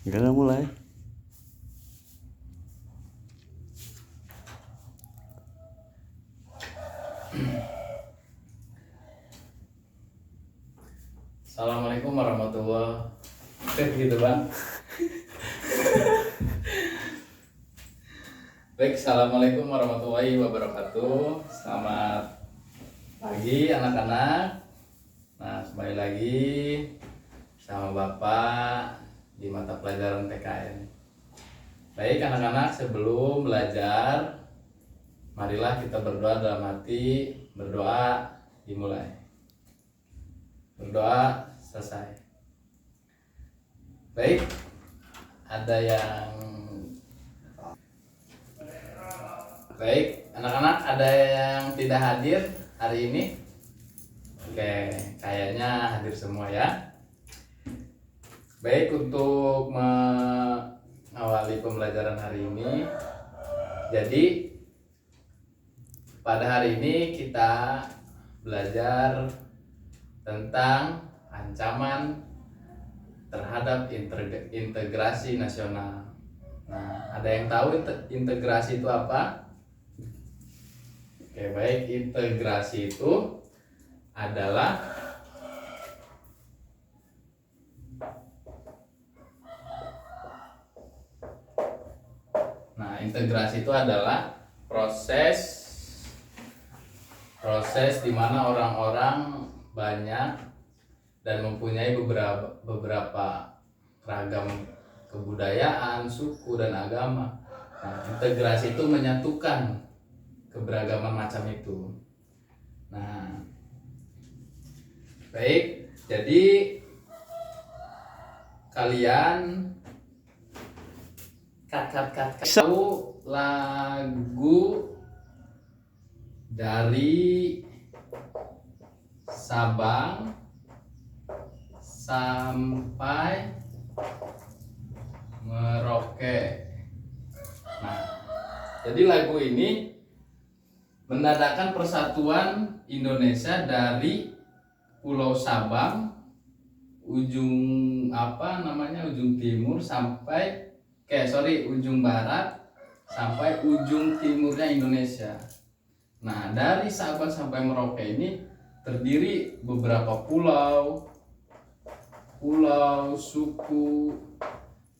Enggak lah, mulai. Assalamualaikum warahmatullahi wabarakatuh. Gitu bang. Baik, assalamualaikum warahmatullahi wabarakatuh. Selamat pagi anak-anak. Nah, kembali lagi sama Bapak di mata pelajaran PKN. Baik anak-anak, sebelum belajar, marilah kita berdoa dalam hati. Berdoa dimulai. Berdoa selesai. Baik, ada yang baik anak-anak, ada yang tidak hadir hari ini? Oke, kayaknya hadir semua ya. Baik, untuk mengawali pembelajaran hari ini, jadi pada hari ini kita belajar tentang ancaman terhadap integrasi nasional. Nah, ada yang tahu integrasi itu apa? Oke, baik, integrasi itu adalah integrasi itu adalah proses di mana orang-orang banyak dan mempunyai beberapa ragam kebudayaan, suku dan agama. Nah, integrasi itu menyatukan keberagaman macam itu. Nah, baik, jadi kalian tahu lagu dari Sabang sampai Merauke. Nah, jadi lagu ini menandakan persatuan Indonesia dari Pulau Sabang ujung timur sampai ujung barat sampai ujung timurnya Indonesia. Nah, dari Sabang sampai Merauke ini terdiri beberapa pulau, suku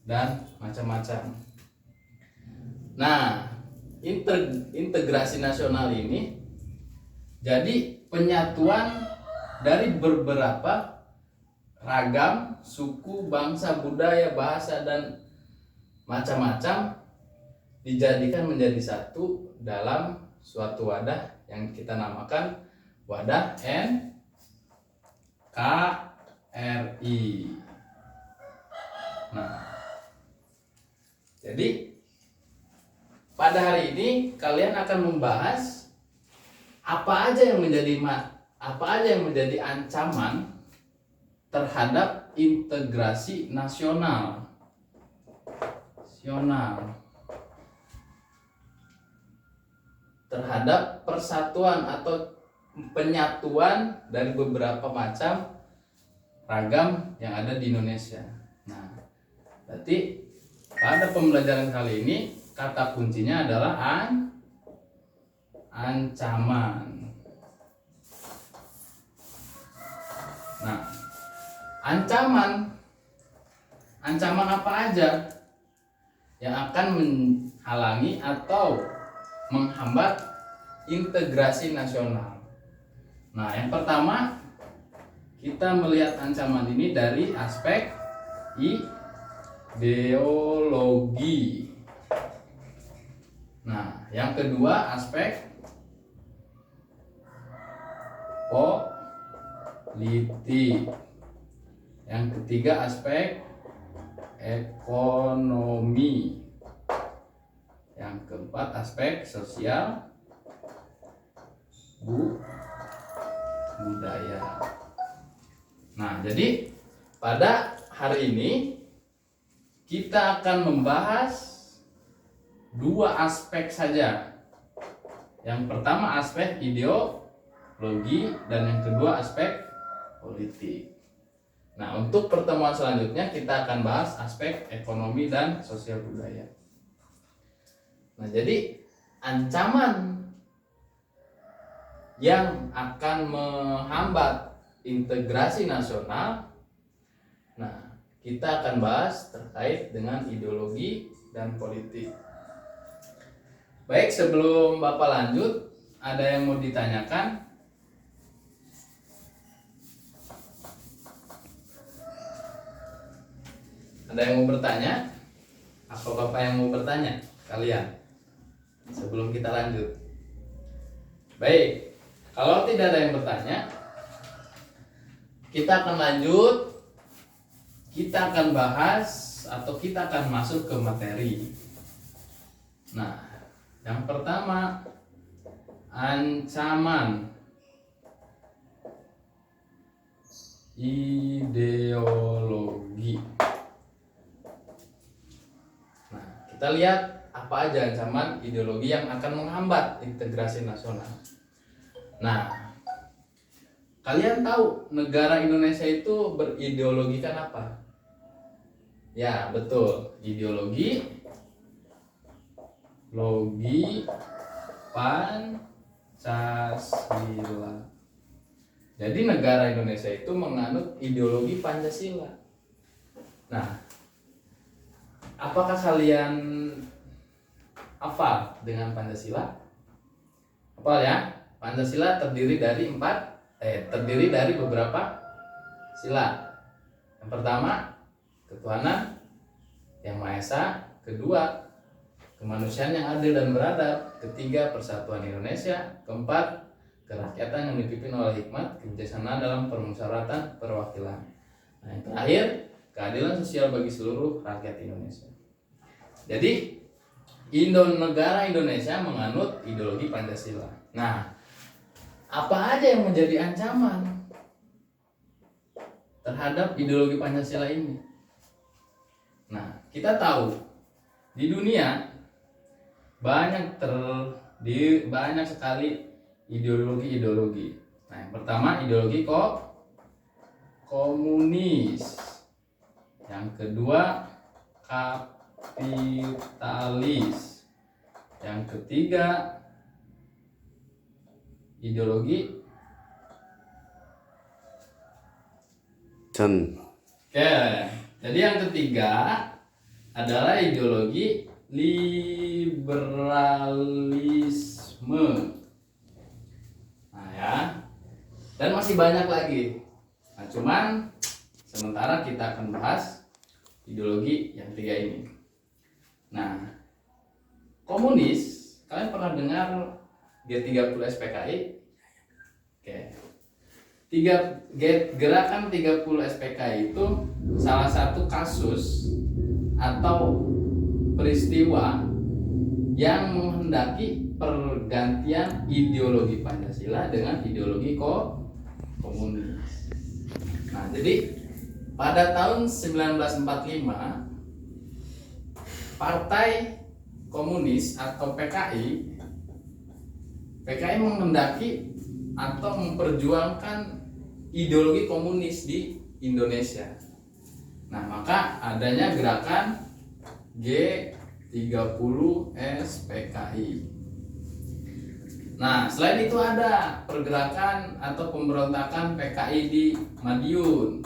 dan macam-macam. Nah, integrasi nasional ini jadi penyatuan dari beberapa ragam suku, bangsa, budaya, bahasa dan macam-macam dijadikan menjadi satu dalam suatu wadah yang kita namakan wadah NKRI. Nah, jadi pada hari ini kalian akan membahas apa aja yang menjadi ancaman terhadap integrasi nasional. Terhadap persatuan atau penyatuan dari beberapa macam ragam yang ada di Indonesia. Nah, berarti pada pembelajaran kali ini kata kuncinya adalah ancaman. Nah, ancaman apa aja yang akan menghalangi atau menghambat integrasi nasional? Nah, yang pertama kita melihat ancaman ini dari aspek ideologi. Nah, yang kedua aspek politik. Yang ketiga aspek ekonomi. Yang keempat aspek sosial budaya. Nah, jadi pada hari ini kita akan membahas dua aspek saja. Yang pertama aspek ideologi dan yang kedua aspek politik. Nah, untuk pertemuan selanjutnya kita akan bahas aspek ekonomi dan sosial budaya. Nah, jadi ancaman yang akan menghambat integrasi nasional, nah, kita akan bahas terkait dengan ideologi dan politik. Baik, sebelum Bapak lanjut, ada yang mau ditanyakan? Ada yang mau bertanya? Apa Bapak yang mau bertanya? Kalian? Sebelum kita lanjut. Baik, kalau tidak ada yang bertanya, kita akan lanjut. Kita akan bahas atau kita akan masuk ke materi. Nah, yang pertama, ancaman ideologi. Nah, kita lihat apa aja ancaman ideologi yang akan menghambat integrasi nasional. Nah, kalian tahu negara Indonesia itu berideologikan apa? Ya, betul. Ideologi Pancasila. Jadi negara Indonesia itu menganut ideologi Pancasila. Nah, apakah kalian hafal dengan Pancasila? Hafal ya? Pancasila terdiri dari beberapa sila. Yang pertama, ketuhanan yang Maha Esa. Kedua, kemanusiaan yang adil dan beradab. Ketiga, persatuan Indonesia. Keempat, kerakyatan yang dipimpin oleh hikmat kebijaksanaan dalam permusyawaratan perwakilan. Nah, yang terakhir, keadilan sosial bagi seluruh rakyat Indonesia. Jadi, negara Indonesia menganut ideologi Pancasila. Nah, apa aja yang menjadi ancaman terhadap ideologi Pancasila ini? Nah, kita tahu di dunia banyak sekali ideologi. Nah, yang pertama ideologi komunis. Yang kedua kapitalis. Yang ketiga ideologi Oke, jadi yang ketiga adalah ideologi liberalisme. Nah ya, dan masih banyak lagi. Nah, cuman sementara kita akan bahas ideologi yang tiga ini. Nah, komunis, kalian pernah dengar G30 SPKI? Oke. Gerakan 30 SPKI itu salah satu kasus atau peristiwa yang menghendaki pergantian ideologi Pancasila dengan ideologi komunis. Nah, jadi pada tahun 1945 Partai Komunis atau PKI menghendaki atau memperjuangkan ideologi komunis di Indonesia. Nah, maka adanya gerakan G30 SPKI. Nah, selain itu ada pergerakan atau pemberontakan PKI di Madiun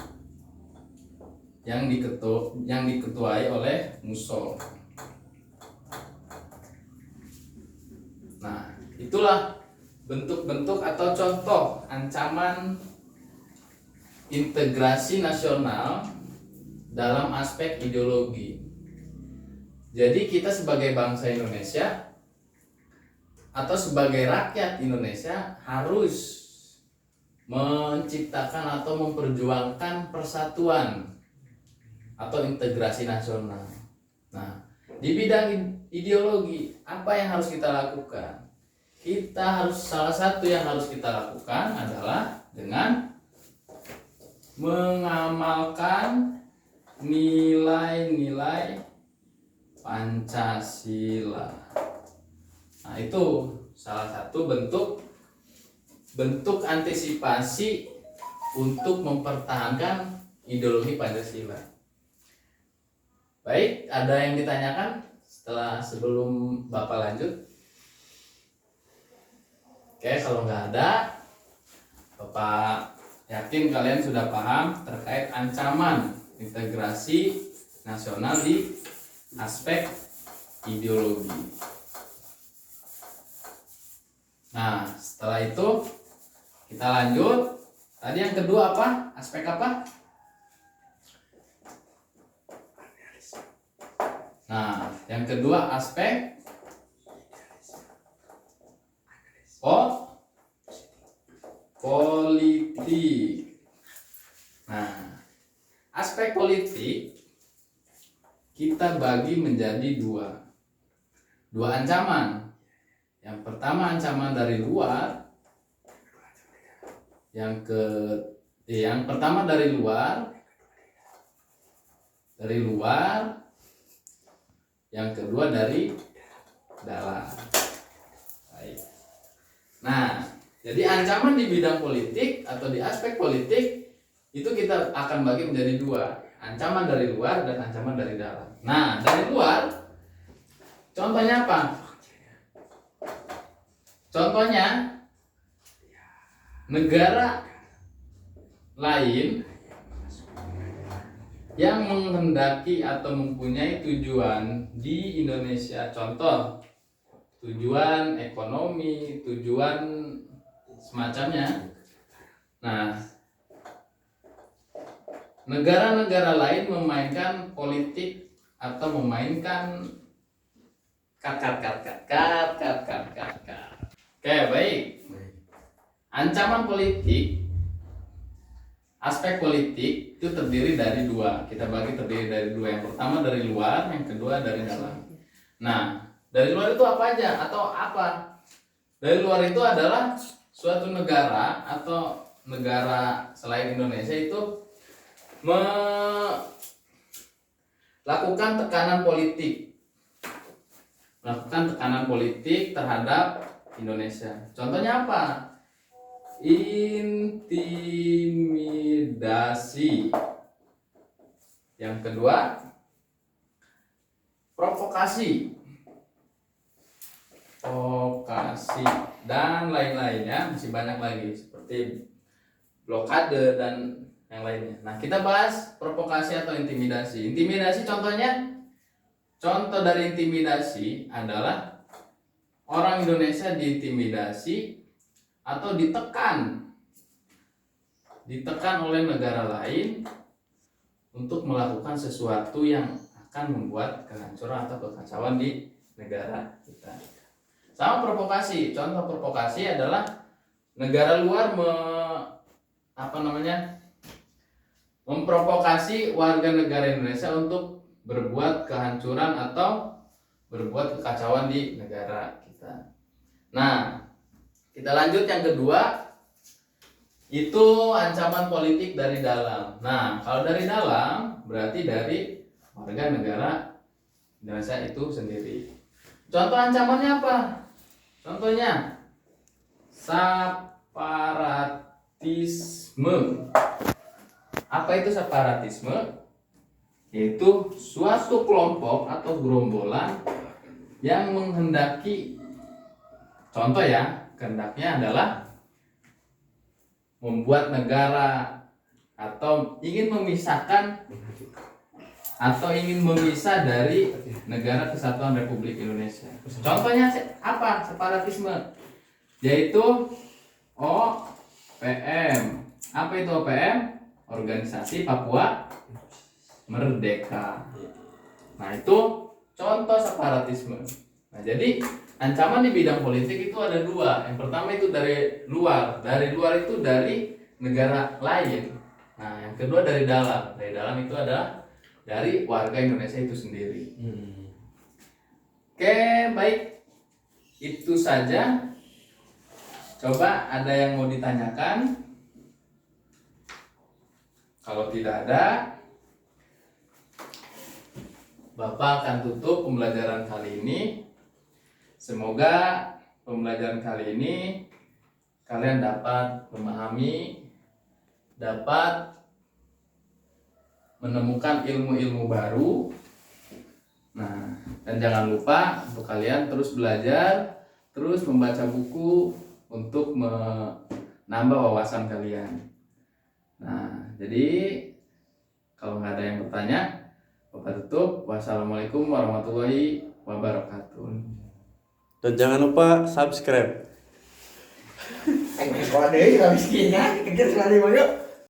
yang diketuai oleh Musso. Nah, itulah bentuk-bentuk atau contoh ancaman integrasi nasional dalam aspek ideologi. Jadi kita sebagai bangsa Indonesia atau sebagai rakyat Indonesia harus menciptakan atau memperjuangkan persatuan atau integrasi nasional. Nah, di bidang ideologi apa yang harus kita lakukan? Salah satu yang harus kita lakukan adalah dengan mengamalkan nilai-nilai Pancasila. Nah, itu salah satu bentuk antisipasi untuk mempertahankan ideologi Pancasila. Baik, ada yang ditanyakan sebelum Bapak lanjut? Oke, kalau nggak ada, Bapak yakin kalian sudah paham terkait ancaman integrasi nasional di aspek ideologi. Nah, setelah itu kita lanjut. Tadi yang kedua apa? Aspek apa? Nah, yang kedua aspek politik. Nah, aspek politik kita bagi menjadi dua ancaman. Yang pertama ancaman dari luar, yang pertama dari luar, yang kedua dari dalam. Baik. Nah, jadi ancaman di bidang politik atau di aspek politik itu kita akan bagi menjadi dua, ancaman dari luar dan ancaman dari dalam. Nah, dari luar, contohnya apa? Contohnya negara lain yang menghendaki atau mempunyai tujuan di Indonesia, contoh tujuan ekonomi, tujuan semacamnya. Nah, negara-negara lain memainkan politik atau memainkan Oke, baik. Ancaman politik, aspek politik itu terdiri dari dua. Kita bagi terdiri dari dua. Yang pertama dari luar, yang kedua dari dalam. Nah, dari luar itu apa aja atau apa? Dari luar itu adalah suatu negara atau negara selain Indonesia itu melakukan tekanan politik terhadap Indonesia. Contohnya apa? Intimidasi. Yang kedua, provokasi, dan lain-lainnya, masih banyak lagi seperti blokade dan yang lainnya. Nah, kita bahas provokasi atau intimidasi. Intimidasi contoh dari intimidasi adalah orang Indonesia diintimidasi atau ditekan oleh negara lain untuk melakukan sesuatu yang akan membuat kehancuran atau kekacauan di negara kita. Sama provokasi. Contoh provokasi adalah negara luar memprovokasi warga negara Indonesia untuk berbuat kehancuran atau berbuat kekacauan di negara kita. Nah, kita lanjut yang kedua, itu ancaman politik dari dalam. Nah, kalau dari dalam berarti dari warga negara Indonesia itu sendiri. Contoh ancamannya apa? Contohnya separatisme. Apa itu separatisme? Yaitu suatu kelompok atau gerombolan yang menghendaki, contoh ya, kehendaknya adalah membuat negara atau ingin memisah dari Negara Kesatuan Republik Indonesia. Contohnya apa? Separatisme, yaitu OPM. Apa itu OPM? Organisasi Papua Merdeka. Nah, itu contoh separatisme. Nah, jadi ancaman di bidang politik itu ada dua. Yang pertama itu dari luar. Dari luar itu dari negara lain. Nah, yang kedua dari dalam. Dari dalam itu adalah dari warga Indonesia itu sendiri. Oke, baik. Itu saja. Coba ada yang mau ditanyakan? Kalau tidak ada, Bapak akan tutup pembelajaran kali ini. Semoga pembelajaran kali ini kalian dapat memahami, dapat menemukan ilmu-ilmu baru. Nah, dan jangan lupa untuk kalian terus belajar, terus membaca buku untuk menambah wawasan kalian. Nah, jadi kalau nggak ada yang bertanya, Bapak tutup. Wassalamualaikum warahmatullahi wabarakatuh. Dan jangan lupa subscribe. Sekolah deh, habis gini, kita sekali mau yuk.